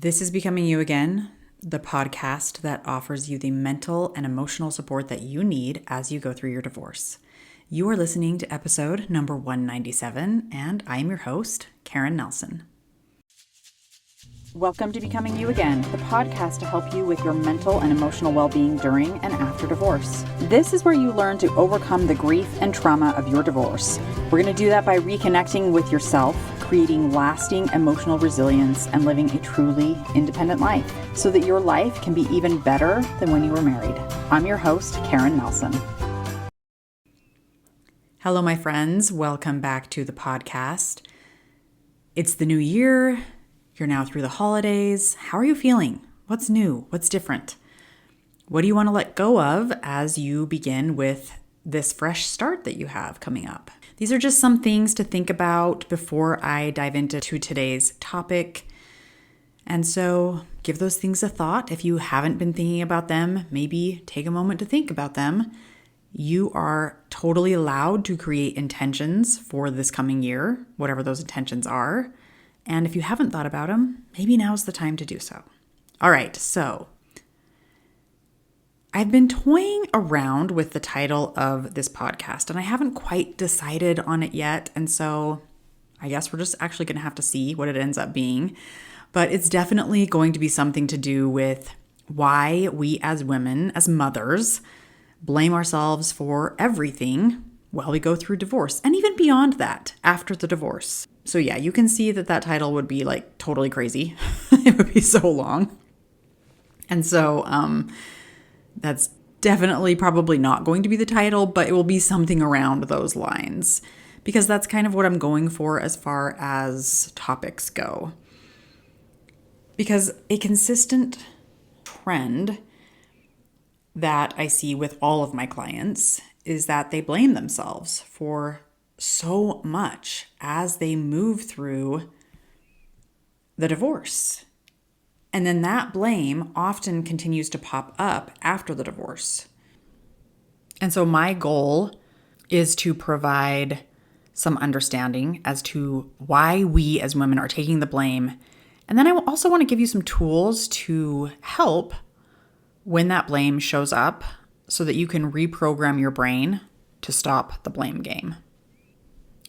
This is Becoming You Again, the podcast that offers you the mental and emotional support that you need as you go through your divorce. You are listening to episode number 197, and I am your host, Karen Nelson. Welcome to Becoming You Again, the podcast to help you with your mental and emotional well-being during and after divorce. This is where you learn to overcome the grief and trauma of your divorce. We're going to do that by reconnecting with yourself, creating lasting emotional resilience, and living a truly independent life so that your life can be even better than when you were married. I'm your host, Karen Nelson. Hello, my friends. Welcome back to the podcast. It's the new year. You're now through the holidays. How are you feeling? What's new? What's different? What do you want to let go of as you begin with this fresh start that you have coming up? These are just some things to think about before I dive into today's topic. And so give those things a thought. If you haven't been thinking about them, maybe take a moment to think about them. You are totally allowed to create intentions for this coming year, whatever those intentions are. And if you haven't thought about them, maybe now's the time to do so. All right, so I've been toying around with the title of this podcast, and I haven't quite decided on it yet. And so I guess we're just actually going to have to see what it ends up being. But it's definitely going to be something to do with why we as women, as mothers, blame ourselves for everything while we go through divorce, and even beyond that, after the divorce. So yeah, you can see that title would be like totally crazy. It would be so long. And so that's definitely probably not going to be the title, but it will be something around those lines because that's kind of what I'm going for as far as topics go. Because a consistent trend that I see with all of my clients is that they blame themselves for so much as they move through the divorce. And then that blame often continues to pop up after the divorce. And so my goal is to provide some understanding as to why we as women are taking the blame. And then I also want to give you some tools to help when that blame shows up so that you can reprogram your brain to stop the blame game.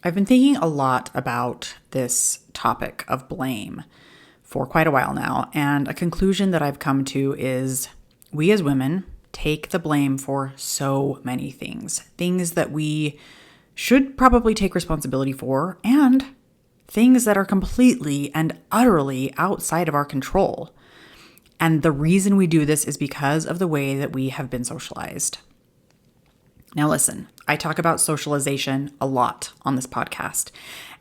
I've been thinking a lot about this topic of blame for quite a while now, and a conclusion that I've come to is we as women take the blame for so many things that we should probably take responsibility for, and things that are completely and utterly outside of our control. And the reason we do this is because of the way that we have been socialized. Now listen, I talk about socialization a lot on this podcast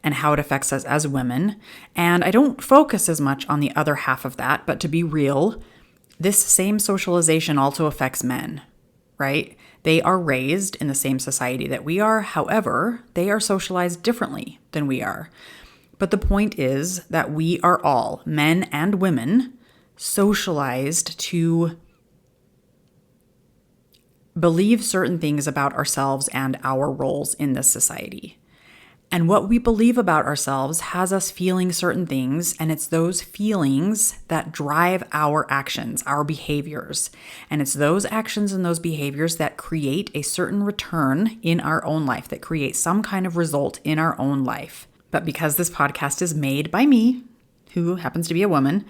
and how it affects us as women. And I don't focus as much on the other half of that, but to be real, this same socialization also affects men, right? They are raised in the same society that we are. However, they are socialized differently than we are. But the point is that we are all, men and women, socialized to believe certain things about ourselves and our roles in this society. And what we believe about ourselves has us feeling certain things, and it's those feelings that drive our actions, our behaviors. And it's those actions and those behaviors that create a certain return in our own life, that create some kind of result in our own life. But because this podcast is made by me, who happens to be a woman,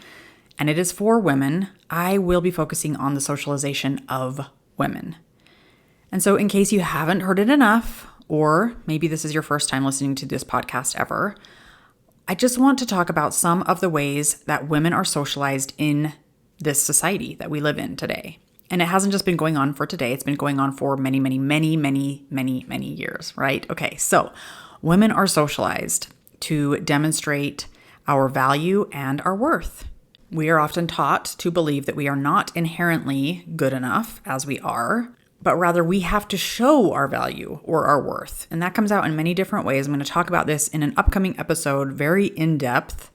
and it is for women, I will be focusing on the socialization of women. And so in case you haven't heard it enough, or maybe this is your first time listening to this podcast ever, I just want to talk about some of the ways that women are socialized in this society that we live in today. And it hasn't just been going on for today, it's been going on for many, many, many, many, many, many years, right? Okay, so women are socialized to demonstrate our value and our worth. We are often taught to believe that we are not inherently good enough as we are, but rather we have to show our value or our worth. And that comes out in many different ways. I'm going to talk about this in an upcoming episode, very in-depth,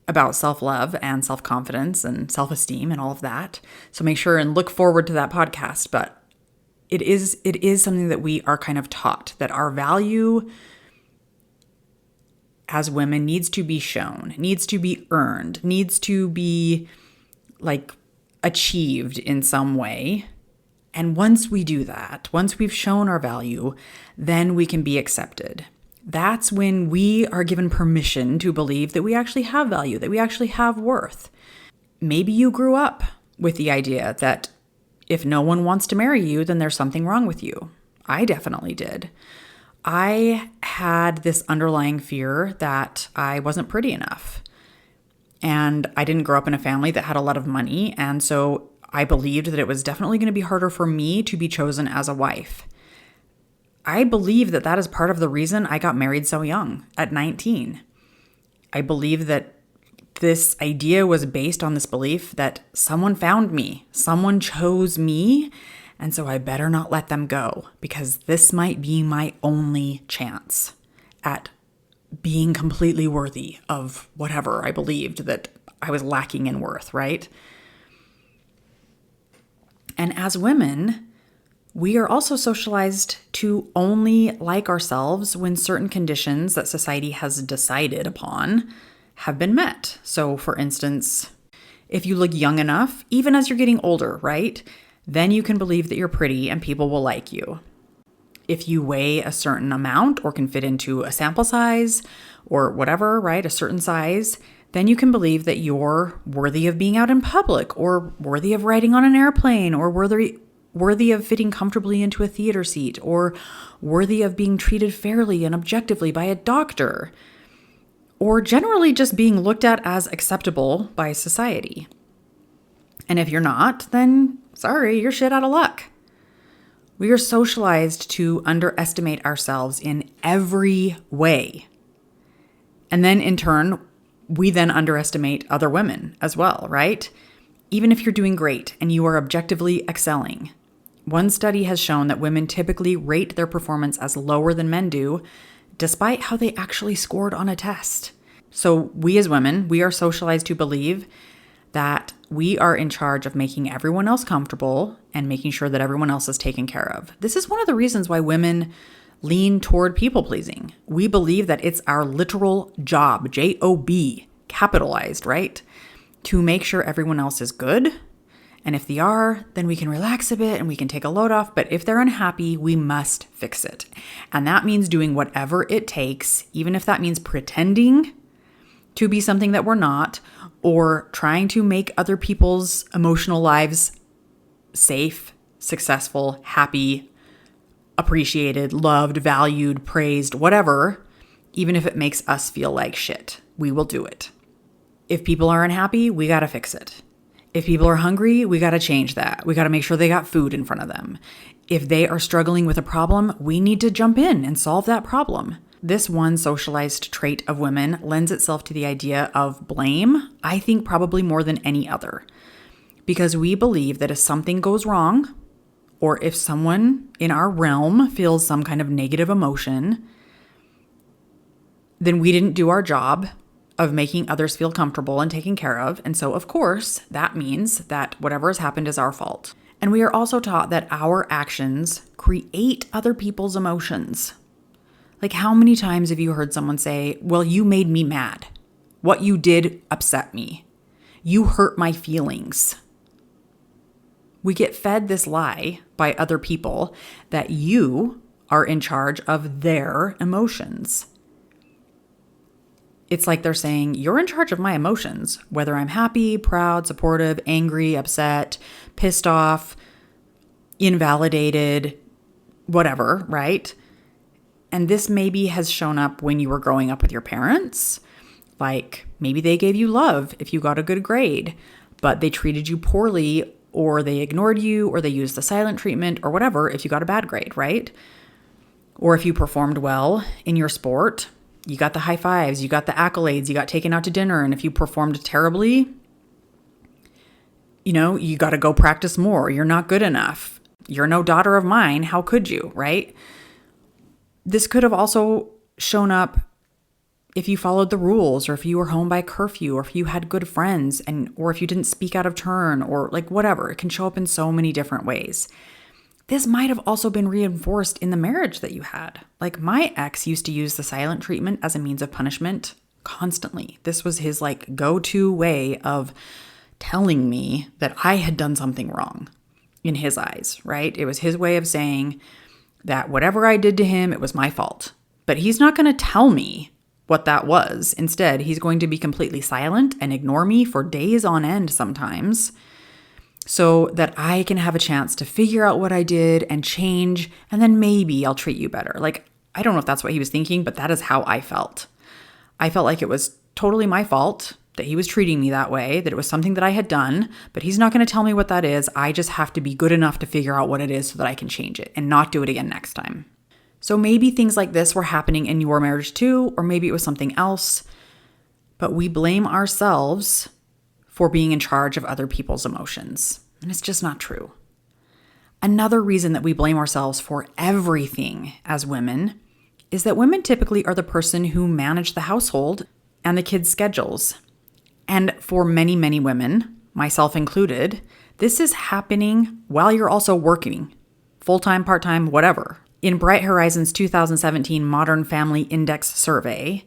about self-love and self-confidence and self-esteem and all of that. So make sure and look forward to that podcast. But it is something that we are kind of taught, that our value as women needs to be shown, needs to be earned, needs to be like achieved in some way. And once we do that, once we've shown our value, then we can be accepted. That's when we are given permission to believe that we actually have value, that we actually have worth. Maybe you grew up with the idea that if no one wants to marry you, then there's something wrong with you. I definitely did. I had this underlying fear that I wasn't pretty enough. And I didn't grow up in a family that had a lot of money. And so I believed that it was definitely going to be harder for me to be chosen as a wife. I believe that that is part of the reason I got married so young, at 19. I believe that this idea was based on this belief that someone found me, someone chose me, and so I better not let them go because this might be my only chance at being completely worthy of whatever I believed that I was lacking in worth, right? And as women, we are also socialized to only like ourselves when certain conditions that society has decided upon have been met. So for instance, if you look young enough, even as you're getting older, right? Then you can believe that you're pretty and people will like you. If you weigh a certain amount or can fit into a sample size or whatever, right? A certain size, then you can believe that you're worthy of being out in public or worthy of riding on an airplane or worthy of fitting comfortably into a theater seat or worthy of being treated fairly and objectively by a doctor or generally just being looked at as acceptable by society. And if you're not, then sorry, you're shit out of luck. We are socialized to underestimate ourselves in every way. And then in turn, we then underestimate other women as well, right? Even if you're doing great and you are objectively excelling. One study has shown that women typically rate their performance as lower than men do, despite how they actually scored on a test. So we as women, we are socialized to believe that we are in charge of making everyone else comfortable and making sure that everyone else is taken care of. This is one of the reasons why women lean toward people pleasing. We believe that it's our literal job, J-O-B, capitalized, right? To make sure everyone else is good. And if they are, then we can relax a bit and we can take a load off. But if they're unhappy, we must fix it. And that means doing whatever it takes, even if that means pretending to be something that we're not, or trying to make other people's emotional lives safe, successful, happy, appreciated, loved, valued, praised, whatever, even if it makes us feel like shit. We will do it. If people are unhappy, we got to fix it. If people are hungry, we got to change that. We got to make sure they got food in front of them. If they are struggling with a problem, we need to jump in and solve that problem. This one socialized trait of women lends itself to the idea of blame, I think probably more than any other. Because we believe that if something goes wrong, or if someone in our realm feels some kind of negative emotion, then we didn't do our job of making others feel comfortable and taken care of. And so, of course, that means that whatever has happened is our fault. And we are also taught that our actions create other people's emotions. Like, how many times have you heard someone say, well, you made me mad. What you did upset me. You hurt my feelings. We get fed this lie by other people that you are in charge of their emotions. It's like they're saying, you're in charge of my emotions, whether I'm happy, proud, supportive, angry, upset, pissed off, invalidated, whatever, right? And this maybe has shown up when you were growing up with your parents. Like maybe they gave you love if you got a good grade, but they treated you poorly, or they ignored you, or they used the silent treatment, or whatever if you got a bad grade, right? Or if you performed well in your sport, you got the high fives, you got the accolades, you got taken out to dinner. And if you performed terribly, you got to go practice more. You're not good enough. You're no daughter of mine. How could you, right? This could have also shown up if you followed the rules, or if you were home by curfew, or if you had good friends, or if you didn't speak out of turn, or like whatever. It can show up in so many different ways. This might have also been reinforced in the marriage that you had. Like my ex used to use the silent treatment as a means of punishment constantly. This was his like go-to way of telling me that I had done something wrong in his eyes, right? It was his way of saying that whatever I did to him, it was my fault. But he's not going to tell me what that was. Instead, he's going to be completely silent and ignore me for days on end sometimes, so that I can have a chance to figure out what I did and change, and then maybe I'll treat you better. Like, I don't know if that's what he was thinking, but that is how I felt. I felt like it was totally my fault that he was treating me that way, that it was something that I had done, but he's not going to tell me what that is. I just have to be good enough to figure out what it is so that I can change it and not do it again next time. So maybe things like this were happening in your marriage too, or maybe it was something else, but we blame ourselves for being in charge of other people's emotions. And it's just not true. Another reason that we blame ourselves for everything as women is that women typically are the person who manage the household and the kids' schedules. And for many, many women, myself included, this is happening while you're also working, full-time, part-time, whatever. In Bright Horizons 2017 Modern Family Index survey,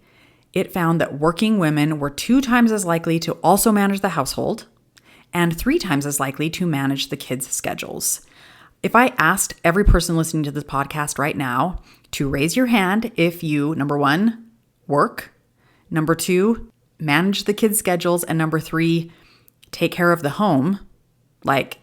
it found that working women were 2 times as likely to also manage the household and 3 times as likely to manage the kids' schedules. If I asked every person listening to this podcast right now to raise your hand if you, number 1, work, number 2, manage the kids' schedules, and number 3, take care of the home, like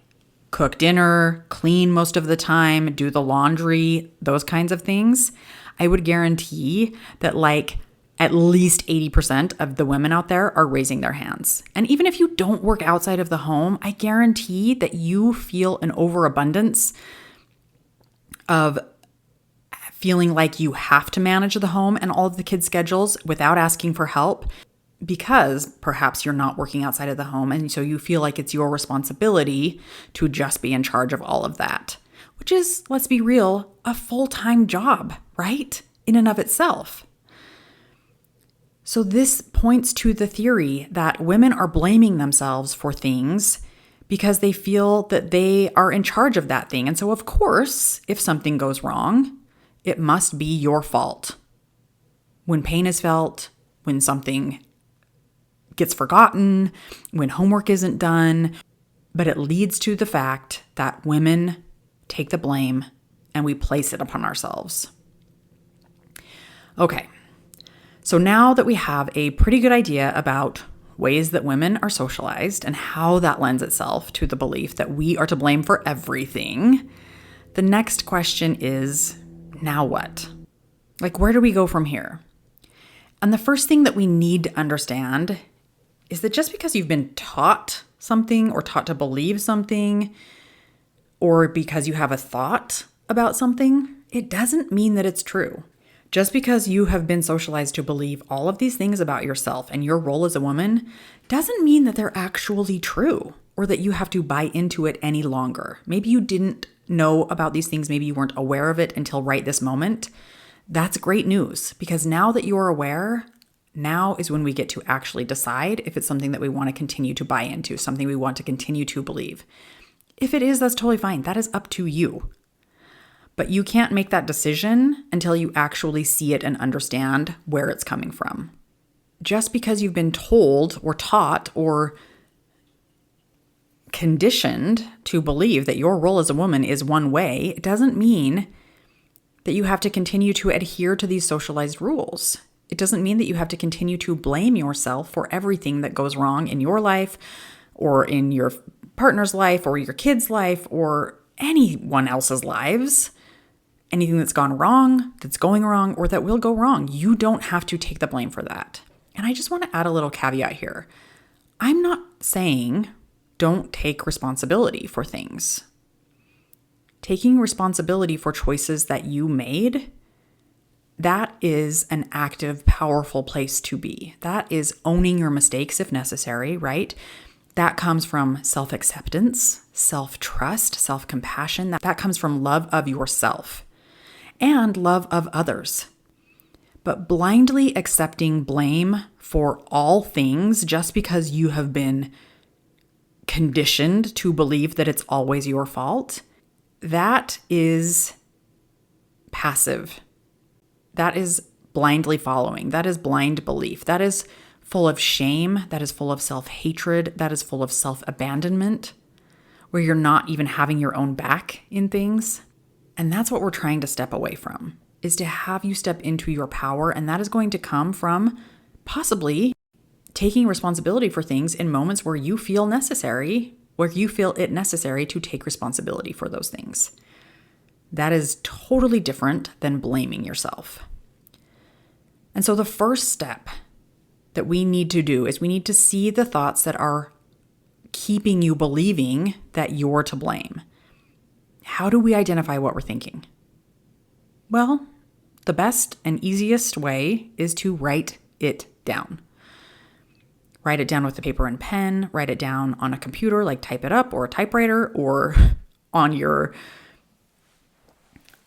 cook dinner, clean most of the time, do the laundry, those kinds of things, I would guarantee that like at least 80% of the women out there are raising their hands. And even if you don't work outside of the home, I guarantee that you feel an overabundance of feeling like you have to manage the home and all of the kids' schedules without asking for help, because perhaps you're not working outside of the home. And so you feel like it's your responsibility to just be in charge of all of that, which is, let's be real, a full-time job, right? In and of itself. So this points to the theory that women are blaming themselves for things because they feel that they are in charge of that thing. And so, of course, if something goes wrong, it must be your fault. When pain is felt, when something gets forgotten, when homework isn't done, but it leads to the fact that women take the blame and we place it upon ourselves. Okay. So now that we have a pretty good idea about ways that women are socialized and how that lends itself to the belief that we are to blame for everything, the next question is, now what? Like, where do we go from here? And the first thing that we need to understand is that just because you've been taught something or taught to believe something, or because you have a thought about something, it doesn't mean that it's true. Just because you have been socialized to believe all of these things about yourself and your role as a woman doesn't mean that they're actually true or that you have to buy into it any longer. Maybe you didn't know about these things. Maybe you weren't aware of it until right this moment. That's great news, because now that you are aware, now is when we get to actually decide if it's something that we want to continue to buy into, something we want to continue to believe. If it is, that's totally fine. That is up to you. But you can't make that decision until you actually see it and understand where it's coming from. Just because you've been told or taught or conditioned to believe that your role as a woman is one way, it doesn't mean that you have to continue to adhere to these socialized rules. It doesn't mean that you have to continue to blame yourself for everything that goes wrong in your life or in your partner's life or your kid's life or anyone else's lives. Anything that's gone wrong, that's going wrong, or that will go wrong. You don't have to take the blame for that. And I just want to add a little caveat here. I'm not saying don't take responsibility for things. Taking responsibility for choices that you made, that is an active, powerful place to be. That is owning your mistakes if necessary, right? That comes from self-acceptance, self-trust, self-compassion. That comes from love of yourself and love of others. But blindly accepting blame for all things just because you have been conditioned to believe that it's always your fault that is passive. That is blindly following. That is blind belief. That is full of shame. That is full of self-hatred. That is full of self-abandonment, where you're not even having your own back in things. And that's what we're trying to step away from, is to have you step into your power. And that is going to come from possibly taking responsibility for things in moments where you feel necessary, where you feel it necessary to take responsibility for those things. That is totally different than blaming yourself. And so the first step that we need to do is we need to see the thoughts that are keeping you believing that you're to blame. How do we identify what we're thinking? Well, the best and easiest way is to write it down. Write it down with a paper and pen, write it down on a computer, like type it up, or a typewriter, or on your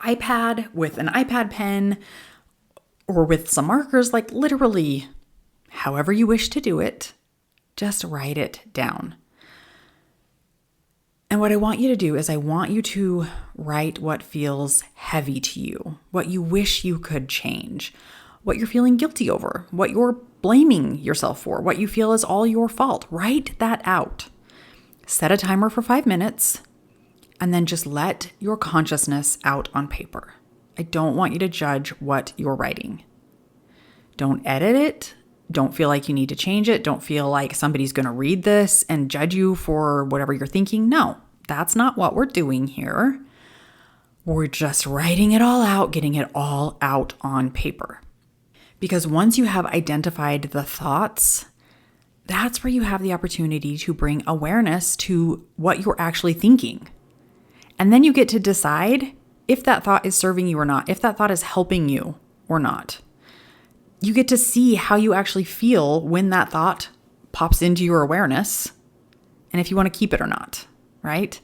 iPad with an iPad pen, or with some markers, like literally however you wish to do it, just write it down. And what I want you to do is I want you to write what feels heavy to you, what you wish you could change, what you're feeling guilty over, what you're blaming yourself for, what you feel is all your fault. Write that out. Set a timer for 5 minutes, and then just let your consciousness out on paper. I don't want you to judge what you're writing. Don't edit it. Don't feel like you need to change it. Don't feel like somebody's going to read this and judge you for whatever you're thinking. No, that's not what we're doing here. We're just writing it all out, getting it all out on paper. Because once you have identified the thoughts, that's where you have the opportunity to bring awareness to what you're actually thinking. And then you get to decide if that thought is serving you or not, if that thought is helping you or not. You get to see how you actually feel when that thought pops into your awareness, and if you want to keep it or not, right?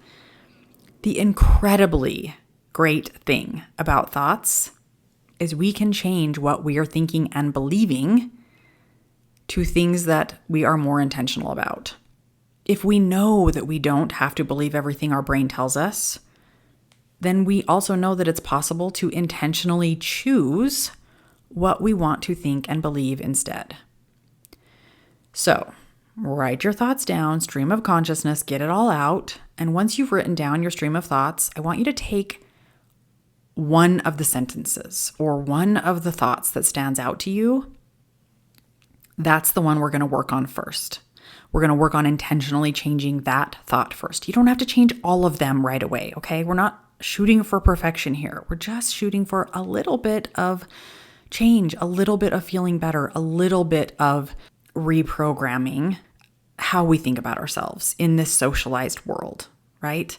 The incredibly great thing about thoughts is we can change what we are thinking and believing to things that we are more intentional about. If we know that we don't have to believe everything our brain tells us, then we also know that it's possible to intentionally choose what we want to think and believe instead. So, write your thoughts down, stream of consciousness, get it all out. And once you've written down your stream of thoughts, I want you to take one of the sentences or one of the thoughts that stands out to you. That's the one we're going to work on first. We're going to work on intentionally changing that thought first. You don't have to change all of them right away, okay? We're not shooting for perfection here. We're just shooting for a little bit of change, a little bit of feeling better, a little bit of reprogramming how we think about ourselves in this socialized world, right?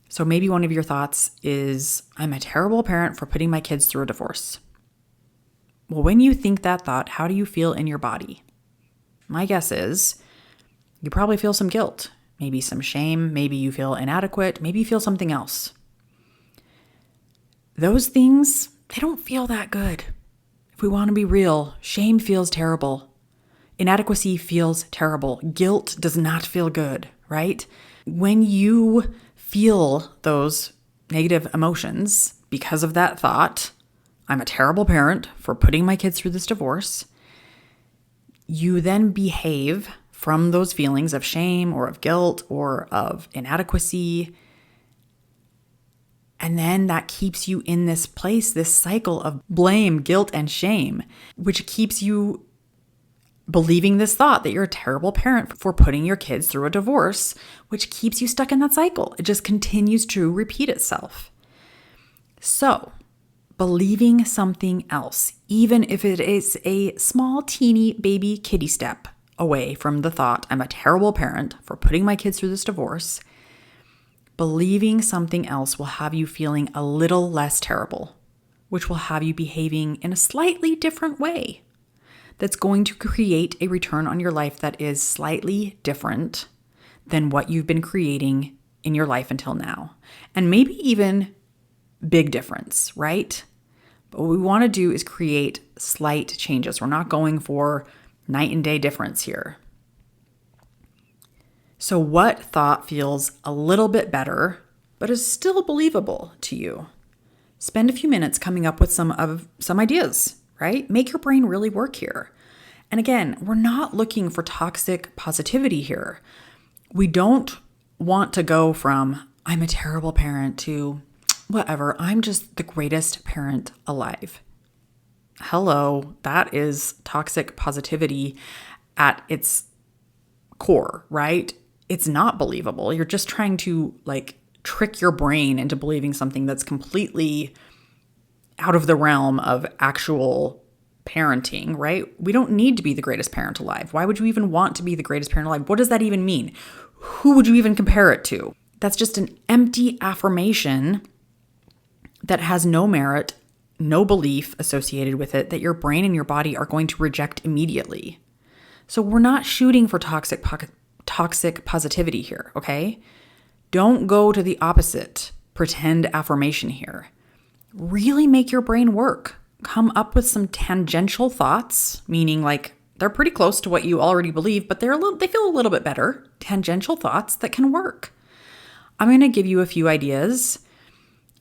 So maybe one of your thoughts is, I'm a terrible parent for putting my kids through a divorce. Well, when you think that thought, how do you feel in your body? My guess is you probably feel some guilt, maybe some shame, maybe you feel inadequate, maybe you feel something else. Those things, they don't feel that good. If we want to be real, shame feels terrible. Inadequacy feels terrible. Guilt does not feel good, right? When you feel those negative emotions because of that thought, I'm a terrible parent for putting my kids through this divorce, you then behave from those feelings of shame or of guilt or of inadequacy. And then that keeps you in this place, this cycle of blame, guilt, and shame, which keeps you believing this thought that you're a terrible parent for putting your kids through a divorce, which keeps you stuck in that cycle. It just continues to repeat itself. So, believing something else, even if it is a small, teeny, baby kitty step away from the thought, I'm a terrible parent for putting my kids through this divorce, believing something else will have you feeling a little less terrible, which will have you behaving in a slightly different way. That's going to create a return on your life that is slightly different than what you've been creating in your life until now. And maybe even big difference, right? But what we want to do is create slight changes. We're not going for night and day difference here. So what thought feels a little bit better but is still believable to you. Spend a few minutes coming up with some ideas, right? Make your brain really work here. And again, we're not looking for toxic positivity here. We don't want to go from, I'm a terrible parent, to whatever, I'm just the greatest parent alive. Hello, that is toxic positivity at its core, right? It's not believable. You're just trying to trick your brain into believing something that's completely out of the realm of actual parenting, right? We don't need to be the greatest parent alive. Why would you even want to be the greatest parent alive? What does that even mean? Who would you even compare it to? That's just an empty affirmation that has no merit, no belief associated with it, that your brain and your body are going to reject immediately. So we're not shooting for toxic positivity here, okay? Don't go to the opposite pretend affirmation here. Really make your brain work. Come up with some tangential thoughts, meaning they're pretty close to what you already believe, but they feel a little bit better. Tangential thoughts that can work. I'm going to give you a few ideas,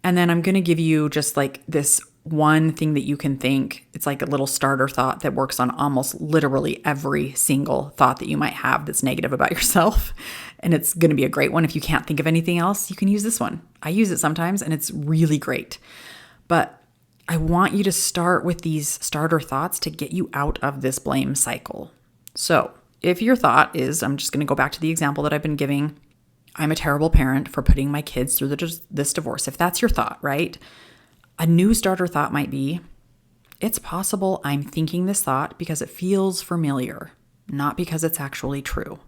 and then I'm going to give you just this one thing that you can think. It's like a little starter thought that works on almost literally every single thought that you might have that's negative about yourself. And it's going to be a great one. If you can't think of anything else, you can use this one. I use it sometimes and it's really great. But I want you to start with these starter thoughts to get you out of this blame cycle. So if your thought is, I'm just going to go back to the example that I've been giving, I'm a terrible parent for putting my kids through this divorce. If that's your thought, right? A new starter thought might be, it's possible I'm thinking this thought because it feels familiar, not because it's actually true.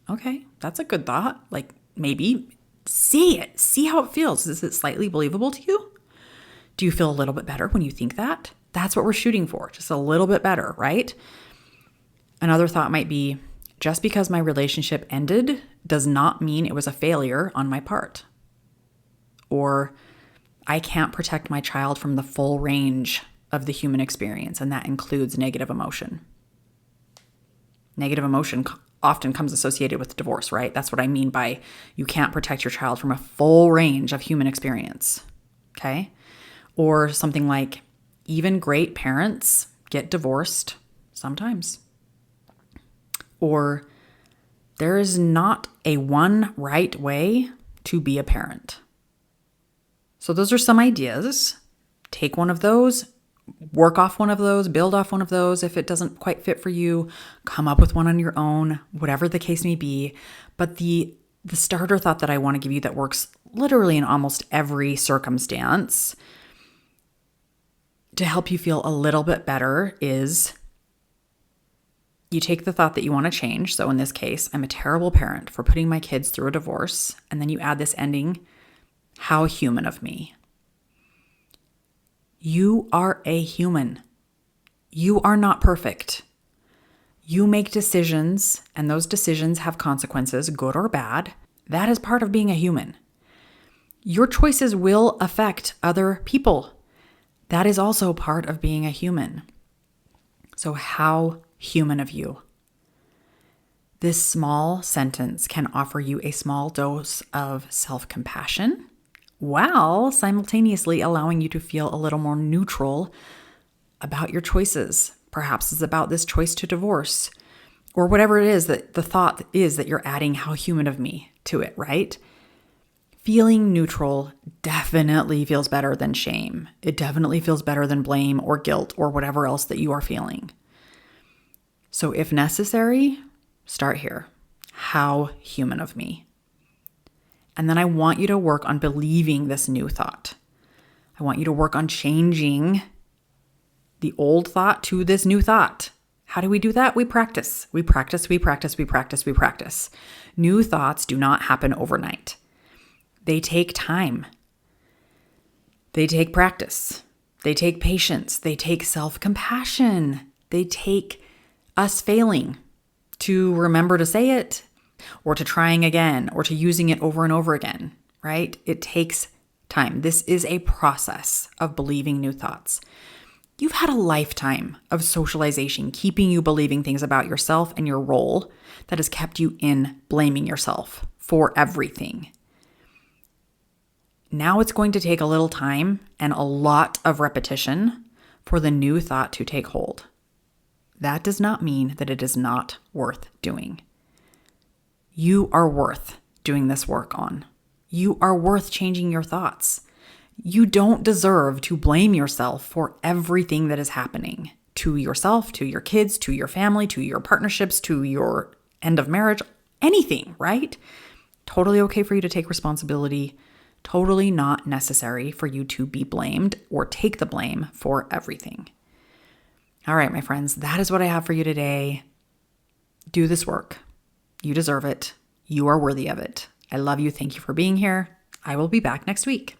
Okay, that's a good thought. Maybe say it. See how it feels. Is it slightly believable to you? Do you feel a little bit better when you think that? That's what we're shooting for, just a little bit better, right? Another thought might be, just because my relationship ended does not mean it was a failure on my part. Or I can't protect my child from the full range of the human experience, and that includes negative emotion. Negative emotion often comes associated with divorce, right? That's what I mean by you can't protect your child from a full range of human experience, okay? Or something like, even great parents get divorced sometimes. Or there is not a one right way to be a parent. So those are some ideas. Take one of those, work off one of those, build off one of those. If it doesn't quite fit for you, come up with one on your own, whatever the case may be. But the starter thought that I want to give you that works literally in almost every circumstance to help you feel a little bit better is you take the thought that you want to change. So in this case, I'm a terrible parent for putting my kids through a divorce. And then you add this ending, how human of me. You are a human. You are not perfect. You make decisions, and those decisions have consequences, good or bad. That is part of being a human. Your choices will affect other people. That is also part of being a human. So how human of you. This small sentence can offer you a small dose of self-compassion while simultaneously allowing you to feel a little more neutral about your choices. Perhaps it's about this choice to divorce or whatever it is that the thought is that you're adding how human of me to it, right? Feeling neutral definitely feels better than shame. It definitely feels better than blame or guilt or whatever else that you are feeling. So if necessary, start here. How human of me. And then I want you to work on believing this new thought. I want you to work on changing the old thought to this new thought. How do we do that? We practice. We practice, we practice, we practice, we practice. New thoughts do not happen overnight. They take time. They take practice. They take patience. They take self-compassion. They take us failing to remember to say it or to trying again or to using it over and over again, right? It takes time. This is a process of believing new thoughts. You've had a lifetime of socialization keeping you believing things about yourself and your role that has kept you in blaming yourself for everything. Now it's going to take a little time and a lot of repetition for the new thought to take hold. That does not mean that it is not worth doing. You are worth doing this work on. You are worth changing your thoughts. You don't deserve to blame yourself for everything that is happening to yourself, to your kids, to your family, to your partnerships, to your end of marriage, anything, right? Totally okay for you to take responsibility. Totally not necessary for you to be blamed or take the blame for everything. All right, my friends, that is what I have for you today. Do this work. You deserve it. You are worthy of it. I love you. Thank you for being here. I will be back next week.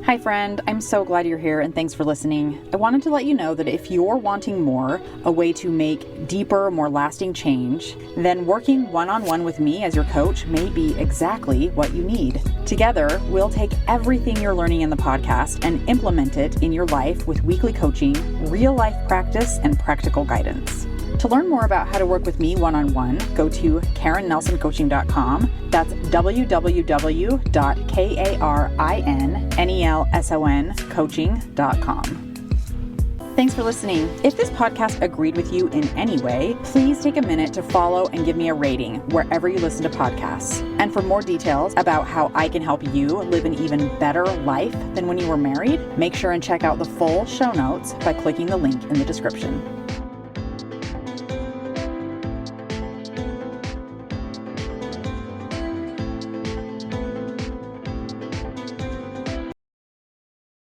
Hi, friend. I'm so glad you're here and thanks for listening. I wanted to let you know that if you're wanting more, a way to make deeper, more lasting change, then working one-on-one with me as your coach may be exactly what you need. Together, we'll take everything you're learning in the podcast and implement it in your life with weekly coaching, real-life practice, and practical guidance. To learn more about how to work with me one-on-one, go to KarenNelsonCoaching.com. That's www.KarenNelsonCoaching.com. Thanks for listening. If this podcast agreed with you in any way, please take a minute to follow and give me a rating wherever you listen to podcasts. And for more details about how I can help you live an even better life than when you were married, make sure and check out the full show notes by clicking the link in the description.